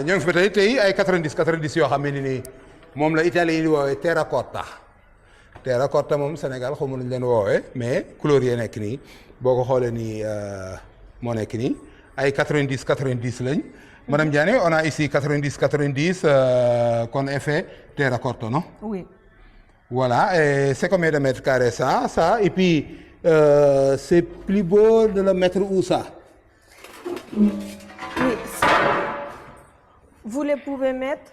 ñoo ngi fi tey ay 90 yoo xam ne nii moom la Italie di woowee terracotta moom Sénégal xamu nañu leen woowee mais couleur yi nekk nii boo ko xoolee nii moo nekk nii ay 90 lañ. Madame Diané, on a ici 90 qu'on a fait terracotta, non? Oui. Voilà, et c'est combien de mètres carrés ça? Et puis, c'est plus beau de le mettre où ça? Oui, vous les pouvez mettre,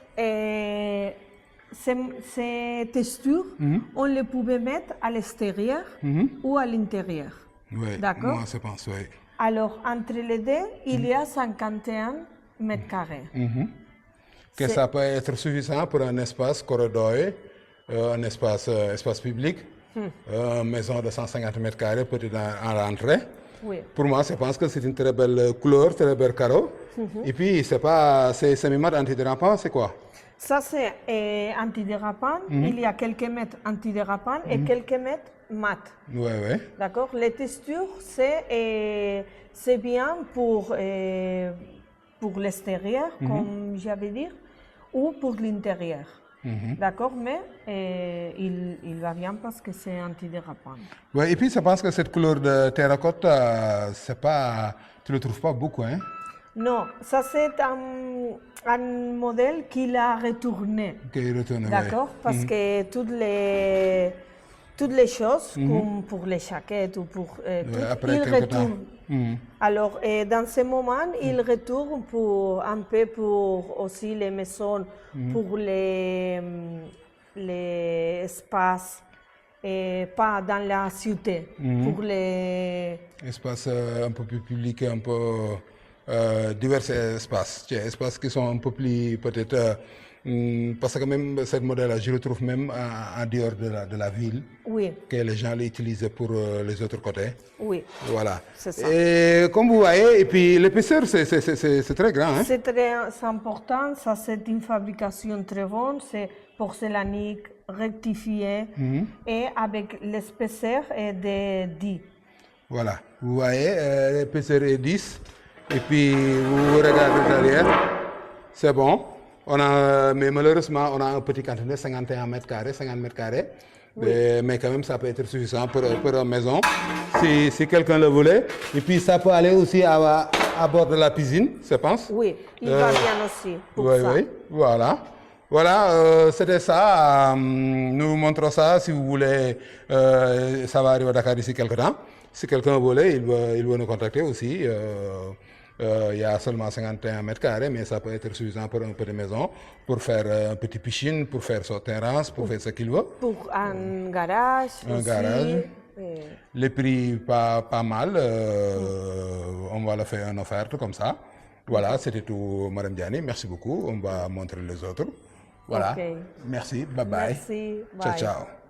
ces textures, on les pouvait mettre à l'extérieur ou à l'intérieur. Oui, d'accord? Moi je pense, oui. Alors, entre les deux, il y a 51 mètres carrés. Que ça peut être suffisant pour un espace corridor, un espace public, une maison de 150 mètres carrés peut-être en rentrée. Oui. Pour moi, je pense que c'est une très belle couleur, très bel carreau. Et puis, c'est semi-mat antidérapant, c'est quoi? Ça, c'est antidérapant. Il y a quelques mètres antidérapant et quelques mètres mat. Oui, oui. D'accord? Les textures, c'est bien pour l'extérieur, comme j'avais dit, ou pour l'intérieur. D'accord? Mais il va bien parce que c'est antidérapant. Oui, et puis je pense que cette couleur de terracotta, tu ne le trouves pas beaucoup, hein? Non, ça c'est un modèle qu'il a retourné. Qui retourne, d'accord? Oui. Parce que toutes les choses, comme pour les chaquettes ou pour il retourne. Alors, dans ce moment, il retourne un peu pour aussi les maisons, pour les espaces, pas dans la cité, pour les espaces un peu plus publics, un peu divers espaces qui sont un peu plus peut-être. Parce que même ce modèle-là, je le trouve même en dehors de la ville, oui. Que les gens l'utilisent pour les autres côtés. Oui, voilà. C'est ça. Et comme vous voyez, et puis l'épaisseur, c'est très grand. Hein? C'est très important, ça c'est une fabrication très bonne, c'est porcelainique, rectifié, et avec l'épaisseur de 10. Voilà, vous voyez, l'épaisseur est 10, et puis vous regardez derrière, c'est bon. Mais malheureusement, on a un petit conteneur, 51 mètres carrés, 50 mètres carrés. Oui. Mais quand même, ça peut être suffisant pour une maison, si quelqu'un le voulait. Et puis, ça peut aller aussi à bord de la piscine, je pense. Oui, il va bien aussi pour oui, ça. Oui, voilà. Voilà, c'était ça. Nous montrons ça. Si vous voulez, ça va arriver à Dakar d'ici quelques temps. Si quelqu'un voulait, il veut nous contacter aussi. Il y a seulement 51 mètres carrés, mais ça peut être suffisant pour une petite maison, pour faire une petite piscine, pour faire sa terrasse, pour faire ce qu'il veut. Pour un garage aussi. Garage. Les prix pas mal. On va le faire en offerte comme ça. Voilà, c'était tout, Madame Diané. Merci beaucoup. On va montrer les autres. Voilà. Okay. Merci. Bye bye. Merci. Ciao, Bye. ciao.